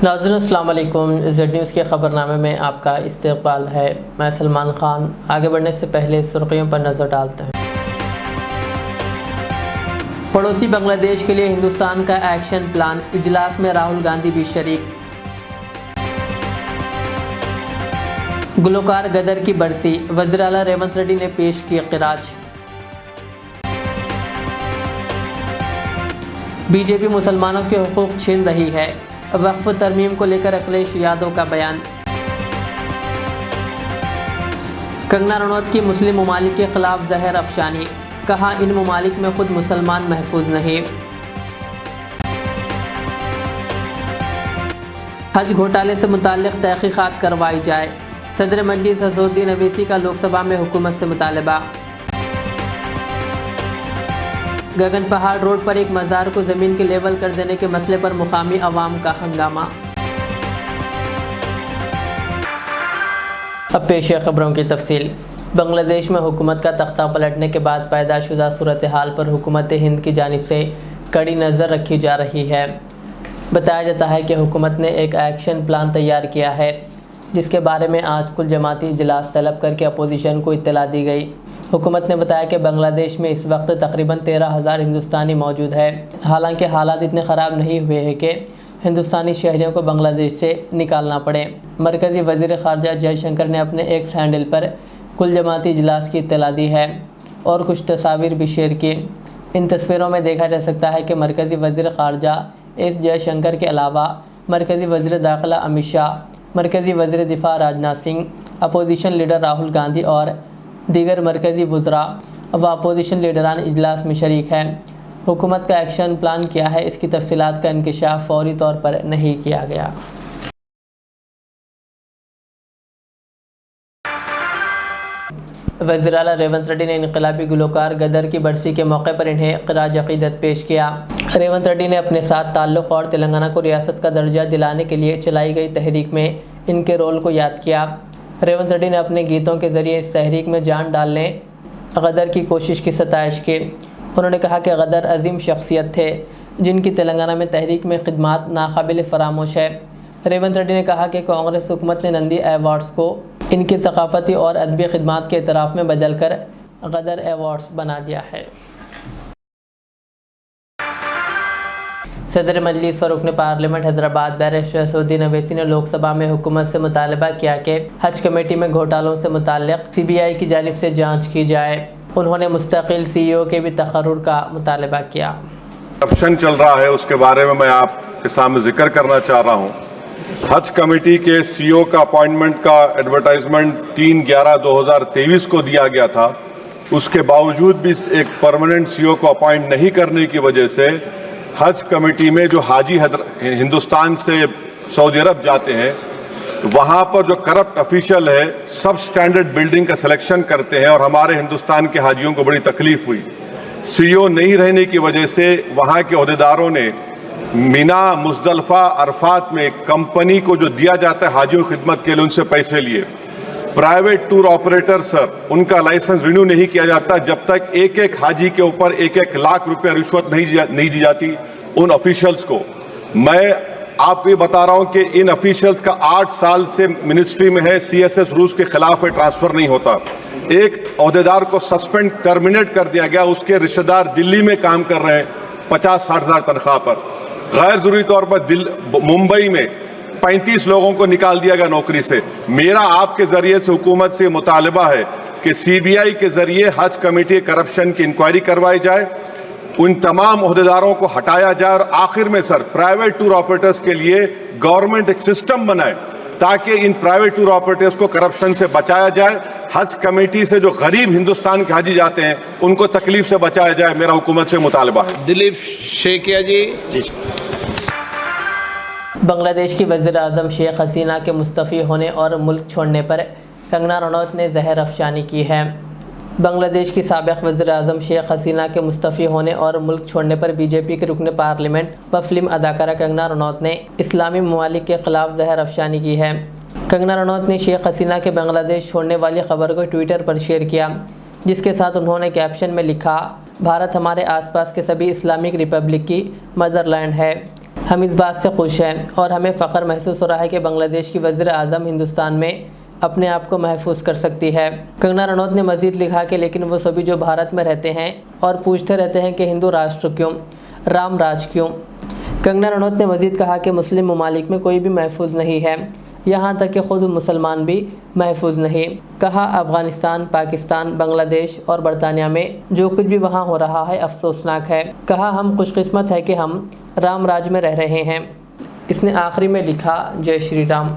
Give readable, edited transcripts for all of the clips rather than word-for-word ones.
नाज़रीन अस्सलाम वालेकुम। ज़ेड न्यूज़ के ख़बरनामे में आपका इस्तकबाल है। मैं सलमान ख़ान। आगे बढ़ने से पहले सुर्खियों पर नज़र डालते हैं। पड़ोसी बांग्लादेश के लिए हिंदुस्तान का एक्शन प्लान, इजलास में राहुल गांधी भी शरीक। गुलकार गदर की बरसी, वज़ीर आला रेवंत रेड्डी ने पेश की क़िराज। बीजेपी मुसलमानों के हुकूक छीन रही है, वक्फ तरमीम को लेकर अखिलेश यादव का बयान। कंगना रनौत की मुस्लिम ममालिक के खिलाफ जहर अफशानी, कहा इन ममालिक में खुद मुसलमान महफूज नहीं। हज घोटाले से मुताल्लिक़ तहक़ीक़ात करवाई जाए, सदर मजलिस असदुद्दीन अवैसी का लोकसभा में हुकूमत से मुतालबा। गगन पहाड़ रोड पर एक मज़ार को ज़मीन के लेवल कर देने के मसले पर मुकामी अवाम का हंगामा। अब पेश है खबरों की तफसील। बांग्लादेश में हुकूमत का तख्ता पलटने के बाद पैदा शुदा सूरत हाल पर हुकूमत हिंद की जानिब से कड़ी नज़र रखी जा रही है। बताया जाता है कि हुकूमत ने एक एक्शन प्लान तैयार किया है, जिसके बारे में आज कुल जमाती इजलास तलब करके अपोजिशन को इत्तला दी गई। हुकूमत ने बताया कि बांग्लादेश में इस वक्त तकरीबन 13,000 हिंदुस्तानी मौजूद है। हालांकि हालात इतने ख़राब नहीं हुए हैं कि हिंदुस्तानी शहरियों को बांग्लादेश से निकालना पड़े। मरकज़ी वज़ीर ख़ारजा जयशंकर ने अपने एक्स हैंडल पर कुल जमाती इजलास की इत्तला दी है और कुछ तस्वीर भी शेयर की। इन तस्वीरों में देखा जा सकता है कि मरकज़ी वज़ीर ख़ारजा एस जयशंकर के अलावा मरकज़ी वज़ीर दाखिला अमित शाह, मरकज़ी वज़ीर दिफा राजनाथ सिंह, अपोजिशन लीडर राहुल गांधी और दीगर मरकज़ी वज़रा व अपोजिशन लीडरान इजलास में शरीक हैं। हुकूमत का एक्शन प्लान क्या है, इसकी तफसीलात का इंकशाफ फौरी तौर पर नहीं किया गया। वज़ीर आला रेवंत रेड्डी ने इनकलाबी गुलकार गदर की बरसी के मौके पर इन्हें ख़िराज अक़ीदत पेश किया। रेवंत रेड्डी ने अपने साथ ताल्लुक़ और तेलंगाना को रियासत का दर्जा दिलाने के लिए चलाई गई तहरीक में इनके रोल को याद किया। रेवंत रेड्डी ने अपने गीतों के ज़रिए इस तहरीक में जान डालने गदर की कोशिश की सताइश की। उन्होंने कहा कि गदर अजीम शख्सियत थे, जिनकी तेलंगाना में तहरीक में खिदमात नाकाबिल फरामोश है। रेवंत रेड्डी ने कहा कि कांग्रेस हुकूमत ने नंदी अवार्ड्स को इनकी सकाफ़ती और अदबी खिदमात के एतराफ़ में बदल कर गदर अवार्ड्स बना दिया है। सदर मजलिस व रुकन पार्लियामेंट हैदराबाद बैरिस्टर असदुद्दीन अवैसी ने लोकसभा में हुकूमत से मुतालबा किया कि हज कमेटी में घोटालों से मुताल्लिक़ CBI की जानिब से जांच की जाए। उन्होंने मुस्तकिल CEO के भी तकर्रुर का मुतालबा किया। करप्शन चल रहा है, उसके बारे में मैं आपके सामने जिक्र करना चाह रहा हूँ। हज कमेटी के CEO का अपॉइंटमेंट का एडवर्टाइजमेंट 3/11/2023 को दिया गया था। उसके बावजूद भी एक परमानेंट CEO को अपॉइंट नहीं करने की वजह से हज कमेटी में जो हाजी हिंदुस्तान से सऊदी अरब जाते हैं, वहाँ पर जो करप्ट ऑफिशियल है सब स्टैंडर्ड बिल्डिंग का सिलेक्शन करते हैं और हमारे हिंदुस्तान के हाजियों को बड़ी तकलीफ हुई। CEO नहीं रहने की वजह से वहाँ के अहदेदारों ने मीना, मुजदलफा, अरफात में कंपनी को जो दिया जाता है हाजियों की खिदमत के लिए, उनसे पैसे लिए। प्राइवेट टूर ऑपरेटर सर, उनका लाइसेंस रिन्यू नहीं किया जाता जब तक एक एक हाजी के ऊपर 1-1 लाख रुपया रिश्वत नहीं दी जाती उन ऑफिशियल्स को। मैं आपको ये बता रहा हूं कि इन ऑफिशियल्स का 8 साल से मिनिस्ट्री में है, CSS रूल्स के खिलाफ है, ट्रांसफर नहीं होता। एक अहदेदार को सस्पेंड टर्मिनेट कर दिया गया, उसके रिश्तेदार दिल्ली में काम कर रहे हैं 50-60 हज़ार तनख्वाह पर। गैर जरूरी तौर पर मुंबई में 35 लोगों को निकाल दिया गया नौकरी से। मेरा आपके जरिए से हुकूमत से मुतालबा है कि CBI के जरिए हज कमेटी करप्शन की इंक्वायरी करवाई जाए, उन तमाम अहदेदारों को हटाया जाए और आखिर में सर प्राइवेट टूर ऑपरेटर्स के लिए गवर्नमेंट एक सिस्टम बनाए ताकि इन प्राइवेट टूर ऑपरेटर्स को करप्शन से बचाया जाए। हज कमेटी से जो गरीब हिंदुस्तान के हाजी जाते हैं उनको तकलीफ से बचाया जाए, मेरा हुकूमत से मुतालबा है। दिलीप शेखिया जी। बांग्लादेश की वज़ीर आज़म शेख हसीना के मुस्तफ़ी होने और मुल्क छोड़ने पर कंगना रनौत ने जहर अफशानी की है। बांग्लादेश की साबिक़ वज़ीर आज़म शेख हसीना के मुस्तफ़ी होने और मुल्क छोड़ने पर बीजेपी के रुकन पार्लियामेंट व फिल्म अदाकारा कंगना रनौत ने इस्लामी ममालिक के ख़िलाफ़ जहर अफशानी की है। कंगना रनौत ने शेख हसीना के बांग्लादेश छोड़ने वाली खबर को ट्विटर पर शेयर किया, जिसके साथ उन्होंने कैप्शन में लिखा, भारत हमारे आसपास के सभी इस्लामिक रिपब्लिक की मदरलैंड है। हम इस बात से खुश हैं और हमें फ़ख्र महसूस हो रहा है कि बांग्लादेश की वज़ीर आज़म हिंदुस्तान में अपने आप को महफूज कर सकती है। कंगना रनौत ने मज़ीद लिखा कि लेकिन वो सभी जो भारत में रहते हैं और पूछते रहते हैं कि हिंदू राष्ट्र क्यों, राम राज क्यों। कंगना रनौत ने मज़ीद कहा कि मुस्लिम ममालिक में कोई भी महफूज नहीं है, यहाँ तक कि ख़ुद मुसलमान भी महफूज नहीं। कहा अफ़गानिस्तान, पाकिस्तान, बांग्लादेश और बरतानिया में जो कुछ भी वहाँ हो रहा है अफसोसनाक है। कहा हम खुशकिस्मत है कि हम राम राज में रह रहे हैं। इसने आखिरी में लिखा जय श्री राम।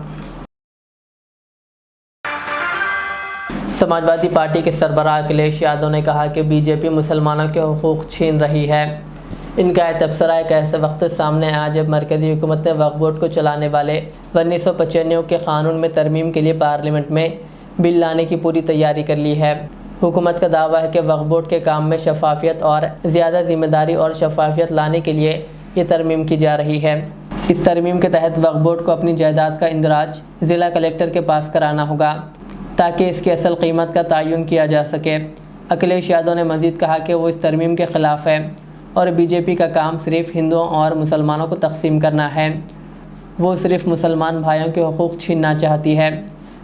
समाजवादी पार्टी के सरबराह अखिलेश यादव ने कहा कि बीजेपी मुसलमानों के हुकूक छीन रही है। इनका तबसरा एक ऐसे वक्त सामने आया जब मरकज़ी हुकूमत ने वक्फ बोर्ड को चलाने वाले 1995 के कानून में तरमीम के लिए पार्लियामेंट में बिल लाने की पूरी तैयारी कर ली है। हुकूमत का दावा है कि वक्फ बोर्ड के काम में शफाफियत और ज़्यादा ज़िम्मेदारी और शफाफियत लाने के लिए ये तरमीम की जा रही है। इस तरमीम के तहत वक्फ बोर्ड को अपनी जायदाद का इंदराज ज़िला कलेक्टर के पास कराना होगा ताकि इसकी असल कीमत का तयन किया जा सके। अखिलेश यादव ने मज़ीद कहा कि वो इस तरमीम के ख़िलाफ़ है और बीजेपी का काम सिर्फ हिंदुओं और मुसलमानों को तकसीम करना है। वो सिर्फ मुसलमान भाइयों के हुकूक छीनना चाहती है।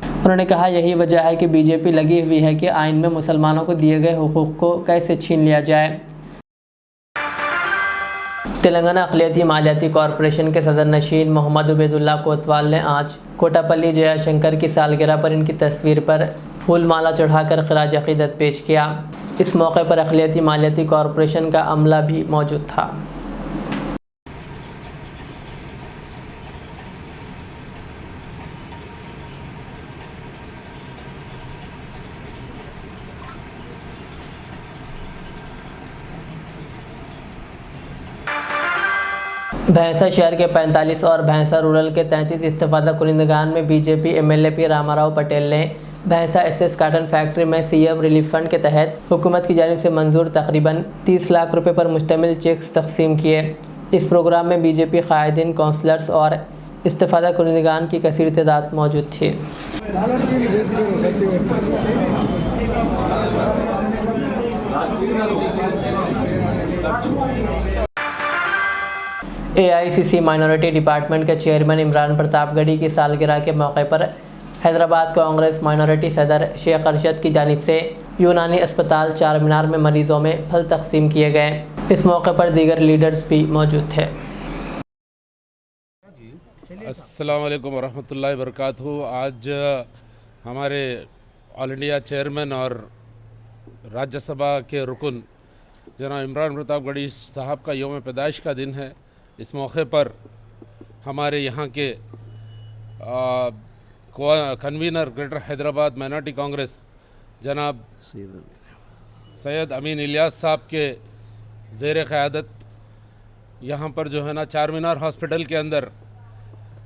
उन्होंने कहा यही वजह है कि बीजेपी लगी हुई है कि आइन में मुसलमानों को दिए गए हुकूक को कैसे छीन लिया जाए। तेलंगाना अक़लियती मालियाती कॉरपोरेशन के सदर नशीन मोहम्मद उबैदुल्ला कोतवाल ने आज कोटापल्ली जयाशंकर की सालगिरह पर इनकी तस्वीर पर फूल माला चढ़ाकर खिराज अक़ीदत पेश किया। इस मौके पर अक़लियती मालियाती कॉरपोरेशन का अमला भी मौजूद था। भैंसा शहर के 45 और भैंसा रूरल के 33 इस्तीफादा कुनिंदगान में BJP MLA P Ramarao Patel ने भैंसा एसएस काटन फैक्ट्री में सीएम रिलीफ फंड के तहत हुकूमत की जानिब से मंजूर तकरीबन 30 लाख रुपए पर मुश्तमिल चेक्स तकसीम किए। इस प्रोग्राम में बीजेपी कायदीन, काउंसलर्स और इस्तीफादा कुनिंदगान की कसीर तादाद मौजूद थी। AICC माइनॉरिटी डिपार्टमेंट के चेयरमैन इमरान प्रताप गढ़ी की सालगिरह के मौके पर हैदराबाद कांग्रेस माइनॉरिटी सदर शेख अरशद की जानिब से यूनानी अस्पताल चार मीनार में मरीजों में फल तकसीम किए गए। इस मौके पर दीगर लीडर्स भी मौजूद थे। अस्सलाम वालेकुम वरहमतुल्लाहि वबरकातुहू। आज हमारे ऑल इंडिया चेयरमैन और राज्यसभा के रुकन जनाब इमरान प्रताप गढ़ी साहब का यौम पैदाइश का दिन है। इस मौके पर हमारे यहाँ के convener greater Hyderabad minority Congress जनाब सैयद अमीन इलियास साहब के ज़ेर क़यादत यहाँ पर जो है ना चार मीनार हॉस्पिटल के अंदर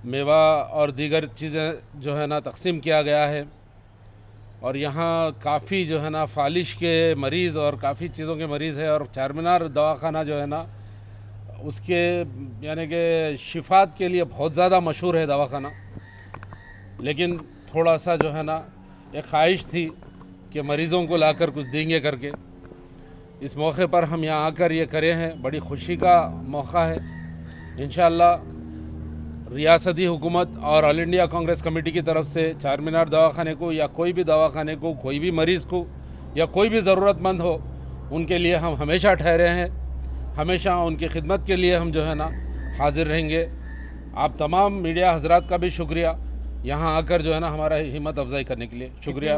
मेवा और दीगर चीज़ें जो है ना तकसीम किया गया है। और यहाँ काफ़ी जो है ना फालिश के मरीज़ और काफ़ी चीज़ों के मरीज़ है। और चार मीनार दवाखाना जो है ना उसके यानी कि शिफात के लिए बहुत ज़्यादा मशहूर है दवाखाना। लेकिन थोड़ा सा जो है ना एक ख्वाहिश थी कि मरीज़ों को लाकर कुछ देंगे करके। इस मौके पर हम यहाँ आकर ये करे हैं, बड़ी खुशी का मौका है। इंशाअल्लाह रियासती हुकूमत और ऑल इंडिया कांग्रेस कमेटी की तरफ से चार मीनार दवाखाने को या कोई भी दवाखाने को, कोई भी मरीज़ को या कोई भी ज़रूरतमंद हो, उनके लिए हम हमेशा ठहरे हैं। हमेशा उनकी खिदमत के लिए हम जो है ना हाजिर रहेंगे। आप तमाम मीडिया हजरात का भी शुक्रिया यहाँ आकर जो है ना हमारा हिम्मत अफजाई करने के लिए शुक्रिया।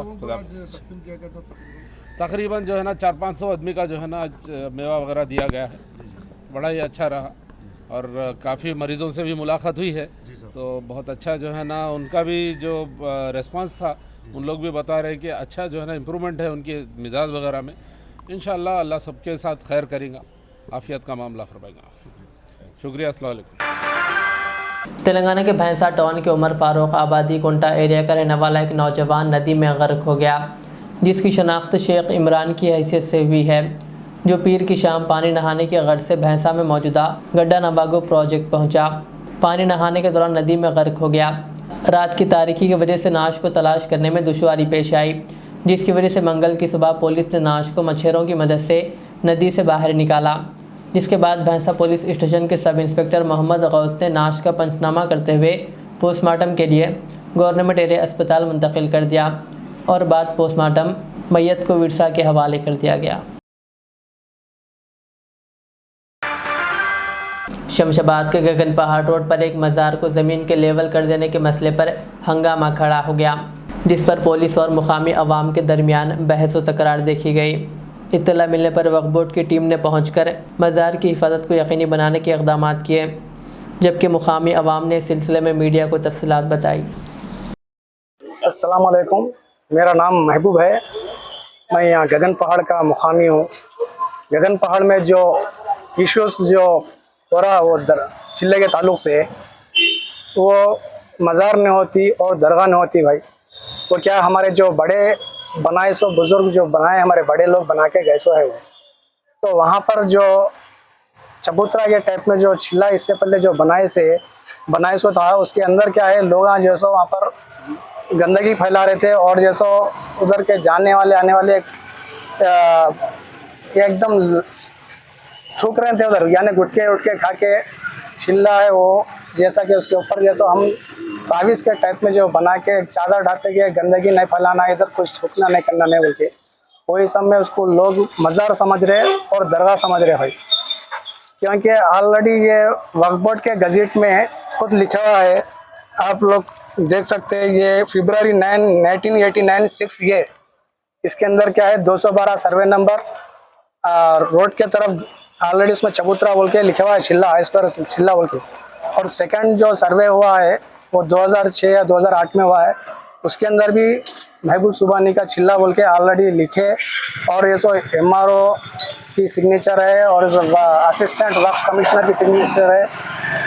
तकरीबन जो है ना 400-500 आदमी का जो है ना मेवा वगैरह दिया गया है। बड़ा ही अच्छा रहा और काफ़ी मरीज़ों से भी मुलाकात हुई है, तो बहुत अच्छा जो है ना उनका भी जो रिस्पांस था, उन लोग भी बता रहे हैं कि अच्छा जो है ना इम्प्रूवमेंट है उनके मिजाज वगैरह में। इंशाअल्लाह अल्लाह सबके साथ खैर करेगा, आफियत का मामला फरमाएगा। शुक्रिया। अस्सलाम वालेकुम। तेलंगाना के भैंसा टाउन के उमर फारूक आबादी कुंटा एरिया का रहने वाला एक नौजवान नदी में गर्क हो गया, जिसकी शनाख्त शेख इमरान की हैसियत से हुई है, जो पीर की शाम पानी नहाने की गर्ज से भैंसा में मौजूदा गड्ढा नबागो प्रोजेक्ट पहुंचा। पानी नहाने के दौरान नदी में गर्क हो गया। रात की तारीकी की वजह से नाश को तलाश करने में दुश्वारी पेश आई, जिसकी वजह से मंगल की सुबह पुलिस ने नाश को मच्छरों की मदद से नदी से बाहर निकाला। जिसके बाद भैंसा पुलिस स्टेशन के सब इंस्पेक्टर मोहम्मद गौस ने नाश का पंचनामा करते हुए पोस्टमार्टम के लिए गवर्नमेंट एरिया अस्पताल मुंतकिल कर दिया और बाद पोस्टमार्टम मैयत को विरसा के हवाले कर दिया गया। शमशाबाद के गगन पहाड़ रोड पर एक मज़ार को ज़मीन के लेवल कर देने के मसले पर हंगामा खड़ा हो गया, जिस पर पुलिस और मुकामी अवाम के दरमियान बहस व तकरार देखी गई। इत्तला मिलने पर वक्फ बोर्ड की टीम ने पहुंचकर मज़ार की हिफाजत को यकीनी बनाने के इक़दाम किए, जबकि मुकामी अवाम ने इस सिलसिले में मीडिया को तफसीलात बताई। अस्सलाम वालेकुम, मेरा नाम महबूब है। मैं यहाँ गगन पहाड़ का मुकामी हूँ। गगन पहाड़ में जो इश्यूज़ जो हो रहा वो चिल्ले के ताल्लुक़ से वो मज़ार नहीं होती और दरगाह नहीं होती भाई। वो क्या हमारे जो बड़े बनाए सो बुज़ुर्ग जो बनाए हमारे बड़े लोग बना के गए सो है वो, तो वहाँ पर जो चबूतरा के टाइप में जो चिल्ला इससे पहले जो बनाए सो था, उसके अंदर क्या है लोग जैसो वहाँ पर गंदगी फैला रहे थे और जैसो उधर के जाने वाले आने वाले एकदम थूक रहे थे उधर, यानी गुटके खा के चिल्ला है वो, जैसा कि उसके ऊपर जैसा हम तावीज़ के टाइप में जो बना के चादर ढाते के गंदगी नहीं फैलाना, इधर कुछ थूकना नहीं करना नहीं बोल के, वही सब में उसको लोग मज़ार समझ रहे और दरगाह समझ रहे भाई। क्योंकि ऑलरेडी ये वक्फ बोर्ड के गज़ेट में खुद लिखा हुआ है, आप लोग देख सकते हैं, ये फरवरी 9 1989 6 ये इसके अंदर क्या है 212 सर्वे नंबर रोड के तरफ ऑलरेडी उसमें चबूतरा बोल के लिखा हुआ है, चिल्ला इस पर चिल्ला बोल के। और सेकंड जो सर्वे हुआ है वो 2006 या 2008 में हुआ है, उसके अंदर भी महबूब सुबानी का चिल्ला बोल के ऑलरेडी लिखे और ये सो MRO की सिग्नेचर है और असिस्टेंट वक्फ कमिश्नर की सिग्नेचर है,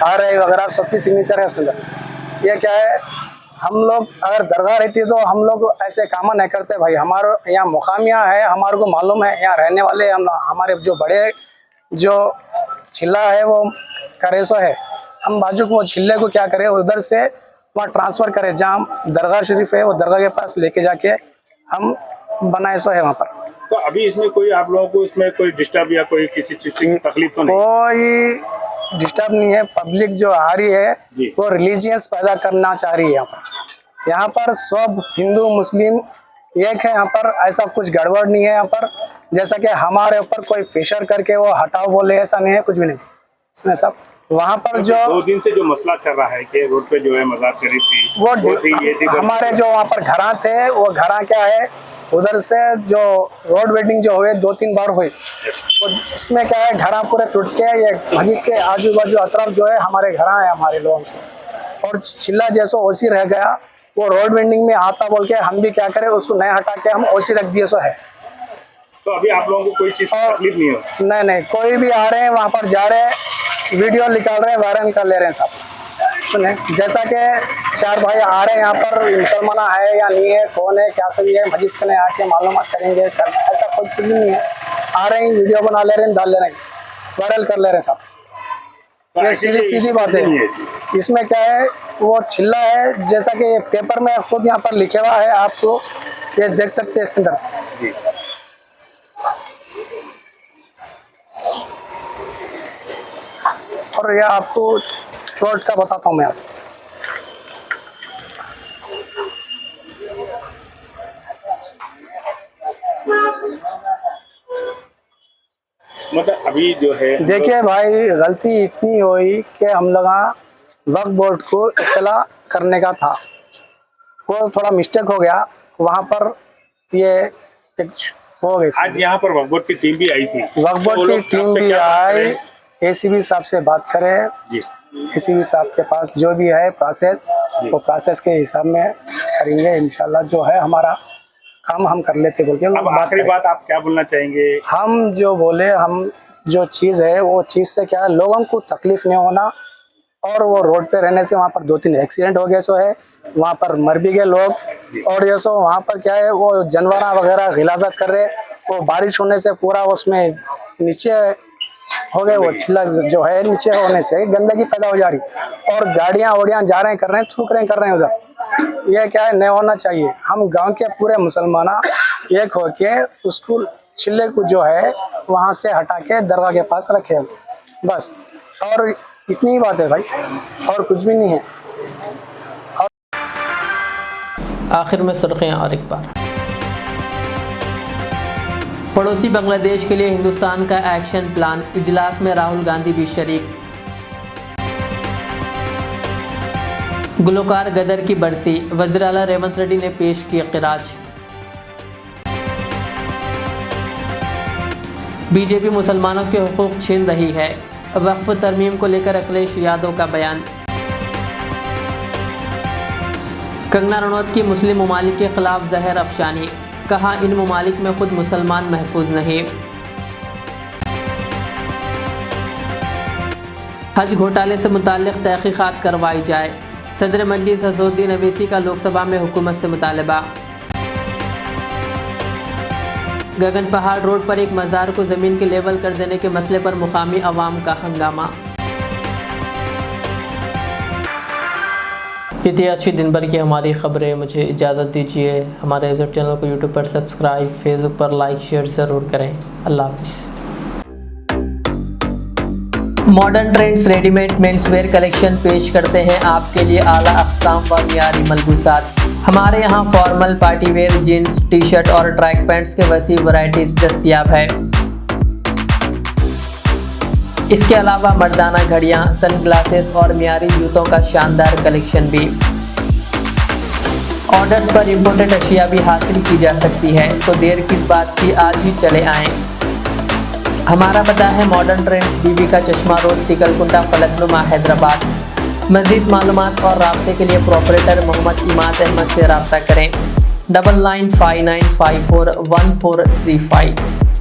RI वगैरह सबकी सिग्नेचर है उसके अंदर। ये क्या है, हम लोग अगर दरगाह रहती तो हम लोग ऐसे काम नहीं करते भाई। हमारे यहाँ मुकामिया है, हमारे को मालूम है, यहाँ रहने वाले हमारे जो बड़े जो चिल्ला है वो करे सो है, हम बाजू को वो चिल्ले को क्या करें उधर से वहाँ ट्रांसफ़र करें, जहाँ दरगाह शरीफ है वो दरगाह के पास लेके जाके हम बनाए सो है वहाँ पर। तो अभी इसमें कोई आप लोगों को इसमें कोई डिस्टर्ब या कोई किसी चीज़ की तकलीफ तो नहीं? कोई डिस्टर्ब नहीं है। पब्लिक जो आ रही है वो रिलीजियस पैदा करना चाह रही है यहाँ पर सब हिंदू मुस्लिम एक है यहाँ पर, ऐसा कुछ गड़बड़ नहीं है यहाँ पर। जैसा कि हमारे ऊपर कोई प्रेशर करके वो हटाओ बोले, ऐसा नहीं है, कुछ भी नहीं इसमें सब। वहाँ पर जो 2 दिन से जो मसला चल रहा है कि रोड पे जो है मज़ार शरीफ थी वो थी हमारे जो वहाँ पर घरा थे, वो घरा क्या है उधर से जो रोड वेडिंग जो हुए 2-3 बार हुई, तो उसमें क्या है घरा पूरे टूट के ये मस्जिद के आजू बाजू अतरफ जो है हमारे घरा है हमारे लोगों से, और चिल्ला जैसा ओसी रह गया वो रोड वेंडिंग में आता बोल के हम भी क्या करें उसको नहीं हटा के हम ओसी रख दिए सो है। तो अभी आप लोगों को कोई चीज़ की तकलीफ नहीं हो? नहीं, कोई भी आ रहे हैं वहाँ पर जा रहे हैं, वीडियो निकाल रहे हैं, वायरल कर ले रहे हैं सब। सुने जैसा कि 4 भाई आ रहे हैं यहाँ पर, मुसलमान है या नहीं है, कौन है क्या करिए, मस्जिद के आके मालूमात करेंगे, ऐसा कोई कुछ नहीं है। आ रहे हैं वीडियो बना ले रहे हैं, डाल ले रहे हैं, वायरल कर ले रहे हैं सब। ये सीधी बात है। इसमें क्या है वो चिल्ला है, जैसा कि ये पेपर में खुद यहाँ पर लिखा हुआ है, आपको ये देख सकते हैं इसके अंदर। और ये आपको रोड का बताता हूँ मैं आपको। मतलब अभी जो है देखिए भाई, गलती इतनी हुई कि हम लोग वक्फ बोर्ड को इत्तला करने का था, वो थोड़ा मिस्टेक हो गया वहाँ पर। ये एक हो गई। आज यहाँ पर वक्फ बोर्ड की टीम भी आई थी। वक्फ बोर्ड की टीम भी आई, ACB साहब से बात करें जी। ACB साहब के पास जो भी है प्रोसेस, वो प्रोसेस के हिसाब में करेंगे इंशाल्लाह। जो है हमारा काम हम कर लेते बोल के। अब आखिरी बात आप क्या बोलना चाहेंगे? हम जो बोले, हम जो चीज़ है वो चीज़ से क्या है लोगों को तकलीफ नहीं होना, और वो रोड पे रहने से वहाँ पर 2-3 एक्सीडेंट हो गए सो है, वहाँ पर मर भी गए लोग। और ये सो वहाँ पर क्या है वो जानवर वगैरह गिलाजत कर रहे, वो बारिश होने से पूरा उसमें नीचे हो गए, वो चिल्ला जो है नीचे होने से गंदगी पैदा हो जा रही, और गाड़ियाँ वड़ियाँ जा रहे हैं, कर रहे हैं, थूक रहे हैं, कर रहे हैं उधर। ये क्या है नहीं होना चाहिए। हम गांव के पूरे मुसलमान एक हो के उसको चिल्ले को जो है वहाँ से हटा के दरगाह के पास रखे हम, बस। और इतनी ही बात है भाई, और कुछ भी नहीं है। आखिर में सुर्खियां और एक बार। पड़ोसी बांग्लादेश के लिए हिंदुस्तान का एक्शन प्लान, इजलास में राहुल गांधी भी शरीक। गुलकार गदर की बरसी, वज़ीर आला रेवंत रेड्डी ने पेश की क़िराज। बीजेपी मुसलमानों के हुकूक छीन रही है, वक्फ तरमीम को लेकर अखिलेश यादव का बयान। कंगना रनौत की मुस्लिम ममालिक के खिलाफ जहर अफशानी, कहा इन ममालिक में खुद मुसलमान महफूज नहीं। हज घोटाले से मुताल्लिक़ तहक़ीक़ात करवाई जाए, सदर मजलिस असदुद्दीन अवैसी का लोकसभा में हुकूमत से मुतालबा। गगन पहाड़ रोड पर एक मज़ार को ज़मीन के लेवल कर देने के मसले पर मुकामी अवाम का हंगामा। ये थी अच्छी दिन भर की हमारी खबरें। मुझे इजाज़त दीजिए। हमारे इस चैनल को यूट्यूब पर सब्सक्राइब, फेसबुक पर लाइक शेयर ज़रूर करें। अल्लाह हाफ़िज़। Modern trends readymade menswear collection पेश करते हैं आपके लिए आला अक़साम व मियारी मलबूसात। हमारे यहाँ formal, party wear, jeans, T shirt और ट्रैक पैंट्स के वसी वैरायटीज़ दस्तयाब है। इसके अलावा मर्दाना घड़ियाँ, सन ग्लासेस और मियारी जूतों का शानदार कलेक्शन भी। ऑर्डर्स पर इम्पोर्टेड अशिया भी हासिल की जा सकती है, तो देर किस बात की, आज ही चले आएँ। हमारा पता है मॉडर्न ट्रेंड्स, बीबी का चश्मा रोड, टिकलकुंडा, फलकनुमा, हैदराबाद। मज़ीद मालूमात और राब्ते के लिए प्रोपरेटर मोहम्मद इमाद अहमद से रब्ता करें। 9959541435।